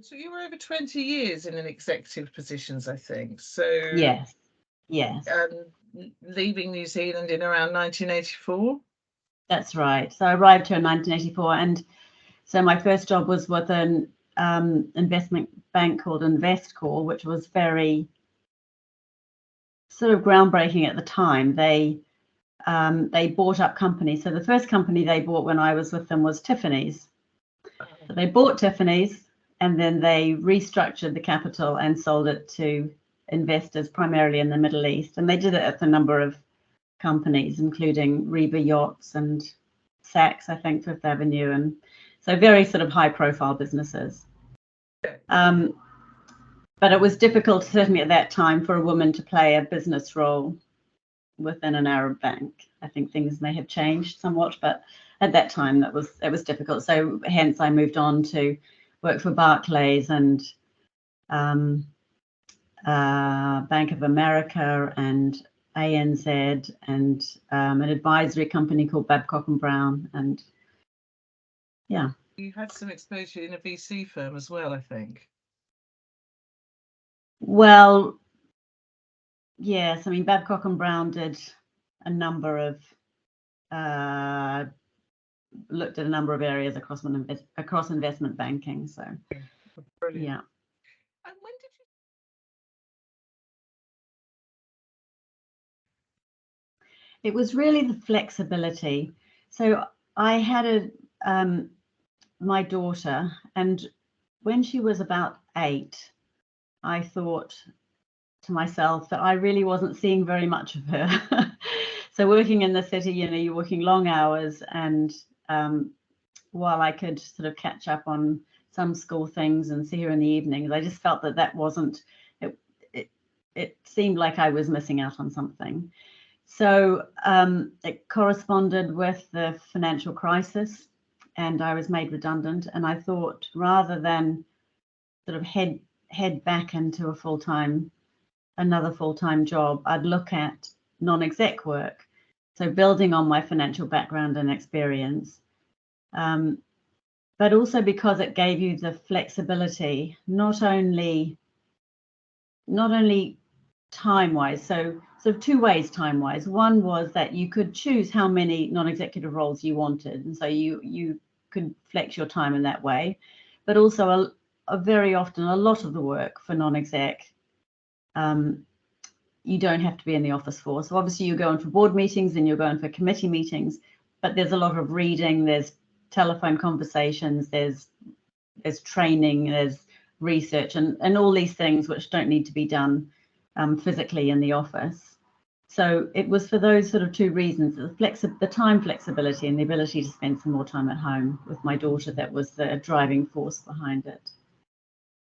So you were over 20 years in an executive positions, I think. So Yes, yes, leaving New Zealand in around 1984. that's right. So I arrived here in 1984, and so my first job was with an investment bank called Investcorp, which was very sort of groundbreaking at the time. They bought up companies. So the first company they bought when I was with them was Tiffany's. So they bought Tiffany's, and then they restructured the capital and sold it to investors primarily in the Middle East. And they did it at a number of companies, including Reba Yachts and Saks, I think, Fifth Avenue, and so very sort of high-profile businesses. But it was difficult, certainly at that time, for a woman to play a business role within an Arab bank. I think things may have changed somewhat, but at that time it was difficult. So hence I moved on to work for Barclays and Bank of America and ANZ and an advisory company called Babcock and Brown. And yeah. You had some exposure in a VC firm as well, I think. Well, yes, I mean, Babcock and Brown did a number of looked at a number of areas across investment banking. So brilliant. Yeah. And when did you? It was really the flexibility. So I had my daughter, and when she was about 8, I thought to myself that I really wasn't seeing very much of her. So working in the city, you're working long hours, and while I could sort of catch up on some school things and see her in the evenings, I just felt that wasn't, it seemed like I was missing out on something. So it corresponded with the financial crisis, and I was made redundant. And I thought, rather than sort of head back into another full-time job, I'd look at non-exec work. So building on my financial background and experience, but also because it gave you the flexibility, not only time-wise, so sort of two ways time-wise. One was that you could choose how many non-executive roles you wanted, and so you could flex your time in that way. But also, very often, a lot of the work for non-exec, you don't have to be in the office for. So obviously, you're going for board meetings and you're going for committee meetings, but there's a lot of reading, there's telephone conversations, there's training, there's research, and all these things which don't need to be done physically in the office. So it was for those sort of two reasons, the time flexibility and the ability to spend some more time at home with my daughter, that was the driving force behind it.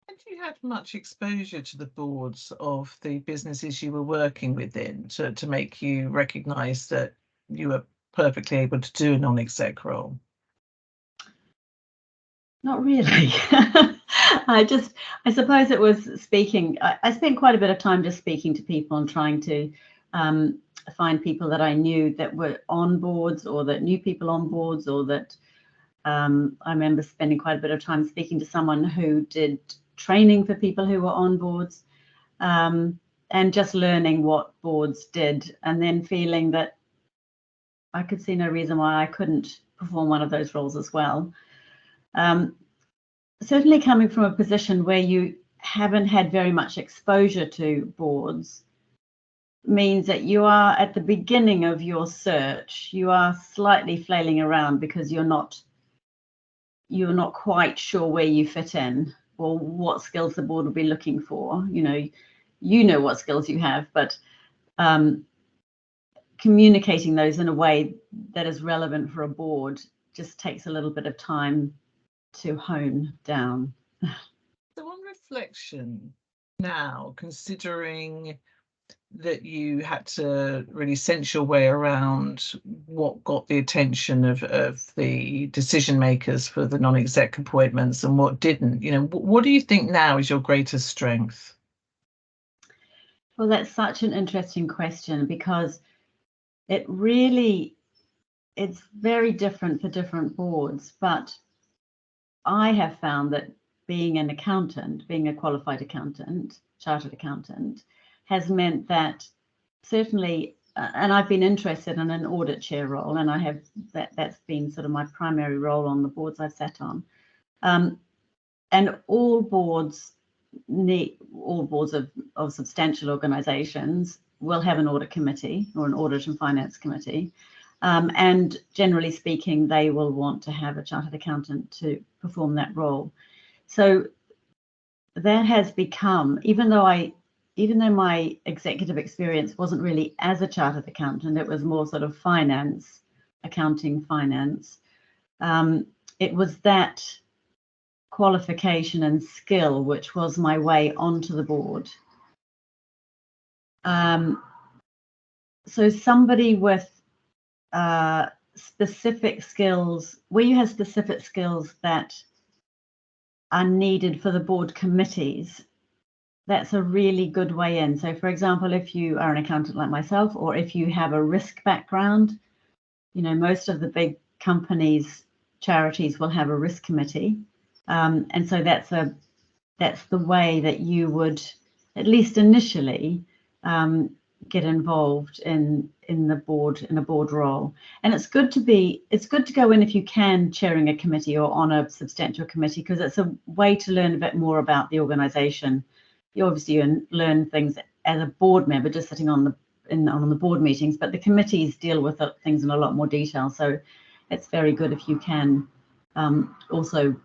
And you had much exposure to the boards of the businesses you were working within to make you recognise that you were perfectly able to do a non-exec role? Not really. I suppose it was speaking. I spent quite a bit of time just speaking to people and trying to find people that I knew that were on boards, or that knew people on boards, or that I remember spending quite a bit of time speaking to someone who did training for people who were on boards, and just learning what boards did, and then feeling that I could see no reason why I couldn't perform one of those roles as well. Certainly coming from a position where you haven't had very much exposure to boards means that you are at the beginning of your search. You are slightly flailing around because you're not quite sure where you fit in or what skills the board will be looking for. You know what skills you have, but communicating those in a way that is relevant for a board just takes a little bit of time to hone down. So on reflection now, considering that you had to really sense your way around what got the attention of the decision makers for the non-exec appointments and what didn't, what do you think now is your greatest strength? Well, that's such an interesting question, because it's very different for different boards, but I have found that being an accountant, being a qualified accountant, chartered accountant, has meant that certainly, and I've been interested in an audit chair role, and I have that's been sort of my primary role on the boards I've sat on. And all boards of substantial organizations will have an audit committee or an audit and finance committee. And generally speaking, they will want to have a chartered accountant to perform that role. So that has become, even though my executive experience wasn't really as a chartered accountant, it was more sort of finance, accounting, finance. It was that qualification and skill which was my way onto the board. So somebody with specific skills, where you have specific skills that are needed for the board committees, that's a really good way in. So for example, if you are an accountant like myself, or if you have a risk background, most of the big companies, charities will have a risk committee. And so that's the way that you would, at least initially, get involved in a board role. And it's good to go in, if you can, chairing a committee or on a substantial committee, because it's a way to learn a bit more about the organization. You obviously learn things as a board member just sitting on the board meetings, but the committees deal with things in a lot more detail. So it's very good if you can also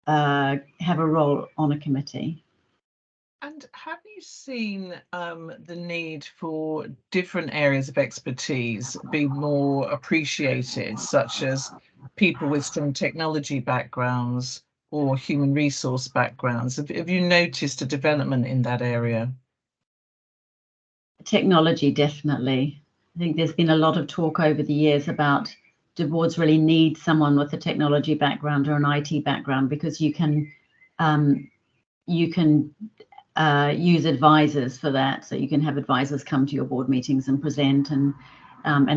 have a role on a committee. And have you seen the need for different areas of expertise be more appreciated, such as people with strong technology backgrounds or human resource backgrounds? Have you noticed a development in that area? Technology, definitely. I think there's been a lot of talk over the years about, do boards really need someone with a technology background or an IT background, because you can use advisors for that. So you can have advisors come to your board meetings and present, and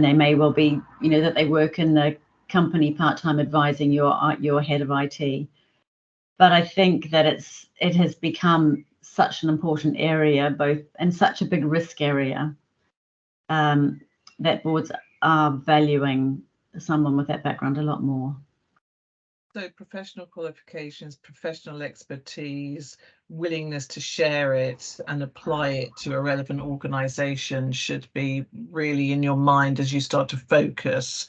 they may well be, that they work in the company part-time advising your head of IT. But I think that it has become such an important area, both, and such a big risk area, that boards are valuing someone with that background a lot more. So professional qualifications, professional expertise, willingness to share it and apply it to a relevant organisation should be really in your mind as you start to focus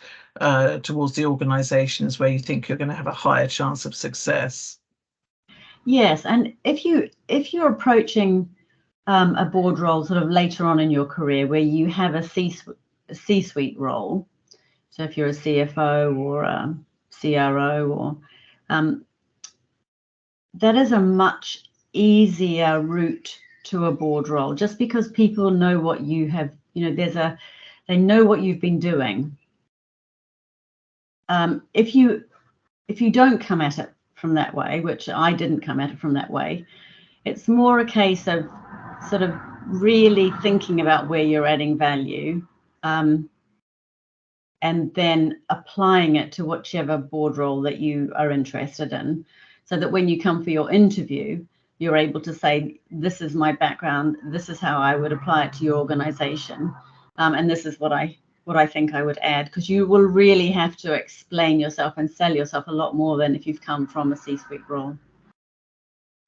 towards the organisations where you think you're going to have a higher chance of success. Yes, and if you're approaching a board role sort of later on in your career, where you have a C-suite role, so if you're a CFO or a CRO, or that is a much easier route to a board role, just because people know what you have, they know what you've been doing. If you don't come at it from that way, which I didn't come at it from that way, it's more a case of sort of really thinking about where you're adding value, and then applying it to whichever board role that you are interested in, so that when you come for your interview, you're able to say, this is my background, this is how I would apply it to your organization, and this is what I think I would add, because you will really have to explain yourself and sell yourself a lot more than if you've come from a C-suite role.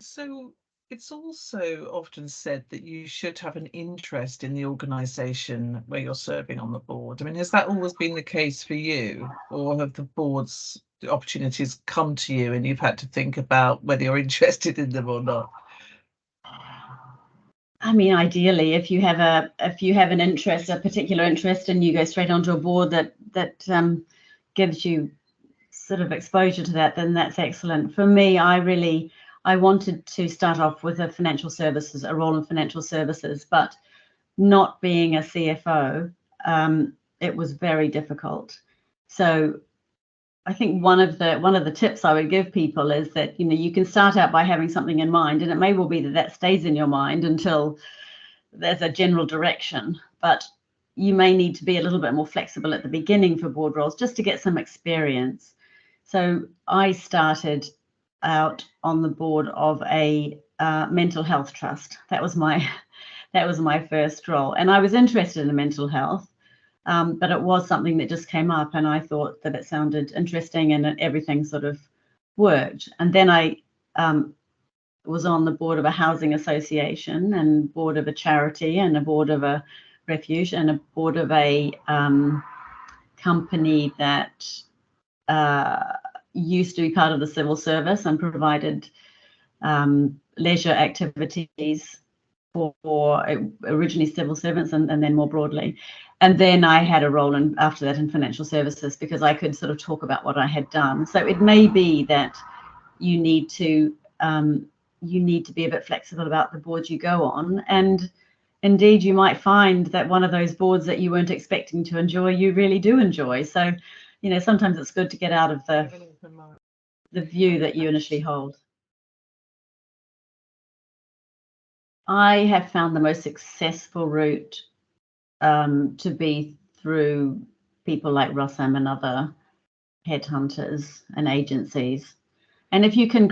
So it's also often said that you should have an interest in the organisation where you're serving on the board. I mean, has that always been the case for you, or have the board's opportunities come to you and you've had to think about whether you're interested in them or not? I mean, ideally, if you have an interest, a particular interest, and you go straight onto a board that gives you sort of exposure to that, then that's excellent. For me, I wanted to start off with a role in financial services, but not being a CFO, it was very difficult. So I think one of the tips I would give people is that, you can start out by having something in mind, and it may well be that stays in your mind until there's a general direction, but you may need to be a little bit more flexible at the beginning for board roles just to get some experience. So I started out on the board of a mental health trust. That was my first role, and I was interested in mental health, but it was something that just came up, and I thought that it sounded interesting, and everything sort of worked. And then I was on the board of a housing association, and board of a charity, and a board of a refuge, and a board of a company that used to be part of the civil service and provided leisure activities for originally civil servants and then more broadly. And then I had a role after that in financial services, because I could sort of talk about what I had done. So it may be that you need to be a bit flexible about the boards you go on, and indeed you might find that one of those boards that you weren't expecting to enjoy, you really do enjoy. So, you know, sometimes it's good to get out of the view that you initially hold. I have found the most successful route to be through people like Rossam and other headhunters and agencies. And if you can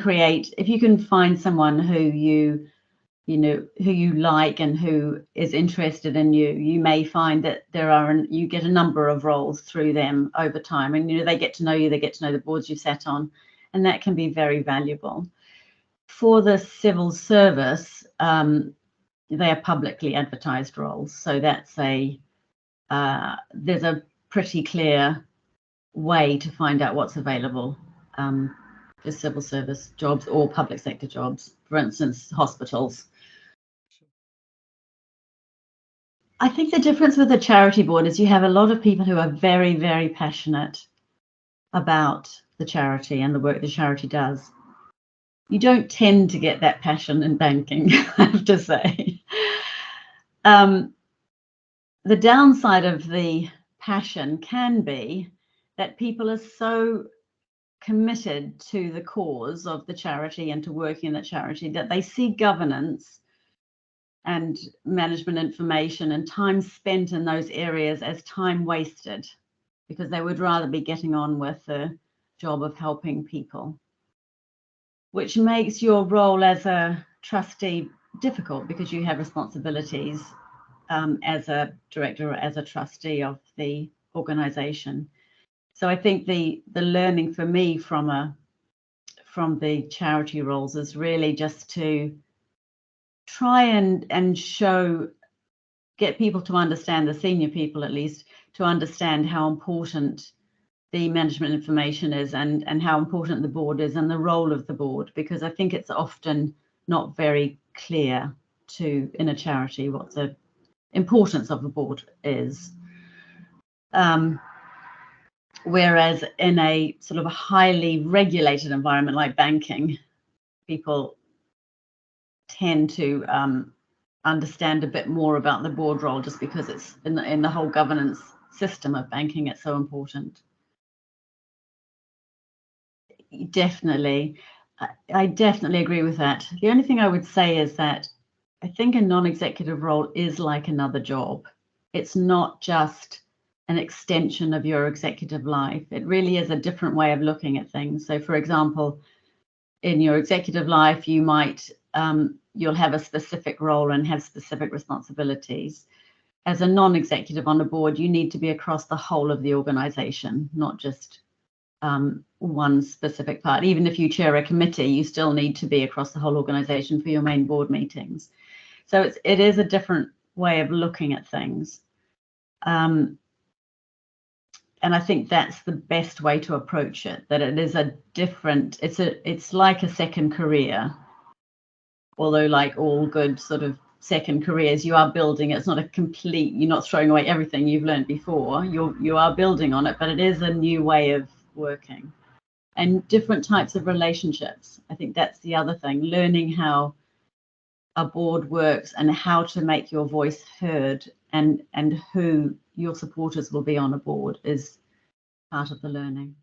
find someone who you like and who is interested in you, you may find that you get a number of roles through them over time, and they get to know you, they get to know the boards you sat on, and that can be very valuable. For the civil service, they are publicly advertised roles, so that's there's a pretty clear way to find out what's available for civil service jobs or public sector jobs, for instance, hospitals. I think the difference with the charity board is you have a lot of people who are very, very passionate about the charity and the work the charity does. You don't tend to get that passion in banking, I have to say. The downside of the passion can be that people are so committed to the cause of the charity and to working in the charity that they see governance and management information and time spent in those areas as time wasted, because they would rather be getting on with the job of helping people, which makes your role as a trustee difficult, because you have responsibilities as a director or as a trustee of the organization. So I think the learning for me from the charity roles is really just to try and get people to understand, the senior people at least, to understand how important the management information is, and how important the board is and the role of the board, because I think it's often not very clear in a charity what the importance of the board is. Whereas in a sort of a highly regulated environment like banking, people tend to understand a bit more about the board role, just because it's in the whole governance system of banking, it's so important. Definitely. I definitely agree with that. The only thing I would say is that I think a non-executive role is like another job. It's not just an extension of your executive life. It really is a different way of looking at things. So, for example, in your executive life, you might you'll have a specific role and have specific responsibilities. As a non-executive on a board, you need to be across the whole of the organization, not just one specific part. Even if you chair a committee, you still need to be across the whole organization for your main board meetings. So it is a different way of looking at things. And I think that's the best way to approach it, that it is it's like a second career. Although, like all good sort of second careers, you are building. It's not you're not throwing away everything you've learned before. You are building on it, but it is a new way of working, and different types of relationships. I think that's the other thing, learning how a board works and how to make your voice heard, and who your supporters will be on a board is part of the learning.